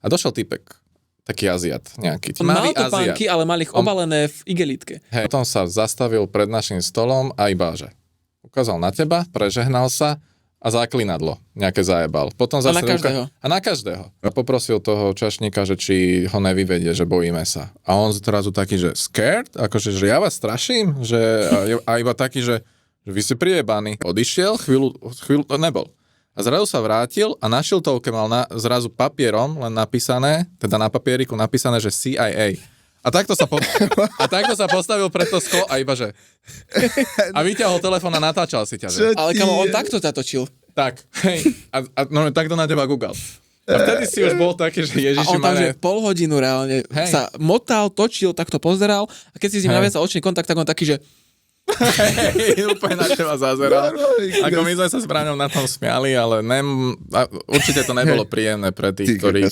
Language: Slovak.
A došiel typek, taký Aziat nejaký. Mal topánky, ale mal ich obalené v igelitke. Hej, potom sa zastavil pred našim stolom a iba, že ukázal na teba, prežehnal sa a záklinadlo nejaké zajebal. Potom zase na každého. A na každého. A poprosil toho čašníka, že či ho nevyvedie, že bojíme sa. A on zrazu taký, že scared? Akože, že ja vás straším? Že, a iba taký, že vy ste priebaní. Odišiel, chvíľu nebol. A zrazu sa vrátil a na šiltovke mal zrazu papierom len napísané, teda na papieriku napísané, že CIA. A takto sa postavil pred to sklo a iba, že... A vyťahol telefón a natáčal si ťa, že... Ale kamo, on takto zatočil. Tak, hej. A no, takto na teba googal. A vtedy si už bol taký, že Ježiši, a on tam, že pol hodinu reálne sa motal, točil, takto pozeral a keď si s ním naviacal očný kontakt, tak on taký, že... Hej, úplne na teba zazeral. Ako my sme sa s Braňom na tom smiali, ale určite to nebolo príjemné pre tých, ktorí